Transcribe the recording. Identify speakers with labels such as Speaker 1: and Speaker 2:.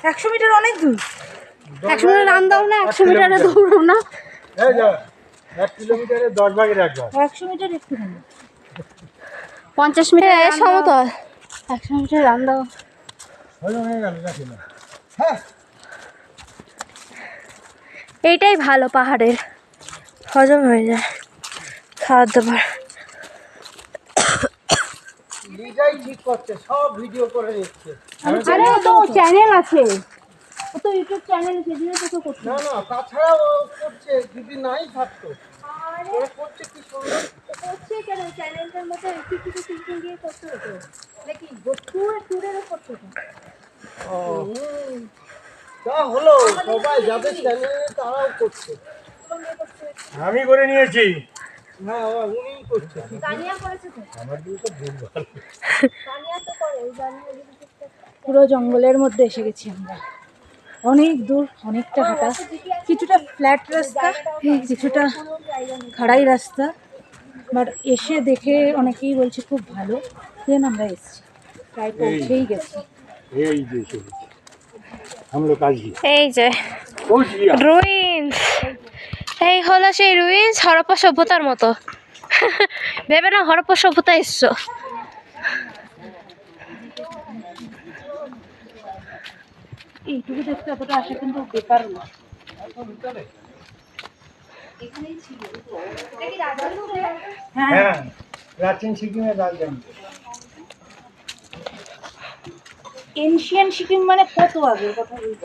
Speaker 1: 100 metre অনেক দূর।
Speaker 2: 100 metre run দাও না, 100 মিটারে দৌড়ো না।
Speaker 3: 1 কিলোমিটারে 10 ভাগের 1 ভাগ।
Speaker 1: 100 মিটার একটু কম।
Speaker 2: 50 মিটার সমতল, 100 মিটার রান দাও।
Speaker 3: হয়ে গেল নাকি না? হ্যাঁ,
Speaker 2: এইটাই ভালো, পাহাড়ের হজম হয়ে যায় খাবার দাবার।
Speaker 3: নিজেই ঠিক করছে, সব ভিডিও করে নিচ্ছে।
Speaker 1: আরে ও তো চ্যানেল আছে, ও তো ইউটিউব চ্যানেল, সেদিনে তো কেউ করছে
Speaker 3: না না, তাছাড়াও ও করছে, যদি নাই থাকতো ওরা করছে কি সুন্দর।
Speaker 1: করছে কেন চ্যানেলটার মধ্যে একটু কিছু সিস্টেম দিয়ে করতে হতো নাকি ট্যুরের করতে হতো।
Speaker 3: ও, তা হলো, সবাই যাদের চ্যানেলে তারাও করছে। আমি করে নিয়েছি। হ্যাঁ, উনিই করছে।
Speaker 1: তানিয়া করেছে তো,
Speaker 3: আমার দিকে তো ভুল ভালো।
Speaker 1: তানিয়া তো করে, ওই তানিয়া যদি পুরো জঙ্গলের মধ্যে এসে গেছি আমরা। অনেক দূর, অনেকটা হাঁটা, কিছুটা ফ্ল্যাট রাস্তা, কিছুটা খাড়াই রাস্তা, বাট এসে দেখে অনেকেই বলছে খুব ভালো। দেন আমরা এসেছি, প্রায় পৌঁছেই গেছি।
Speaker 3: এই যে আমরা কাজী
Speaker 2: এই যে রুইন্স, এই হলো সেই রুইন্স, হরপ্পা সভ্যতার মতো। ভেবে না হরপ্পা সভ্যতা এসছো।
Speaker 1: এইটুকু দেখতে এতটা আসা কিন্তু বেকার না।
Speaker 3: হ্যাঁ, প্রাচীন সিকিমের রাজধানী।
Speaker 1: এনশিয়ান সিকিম মানে কত আগে কথা বলতে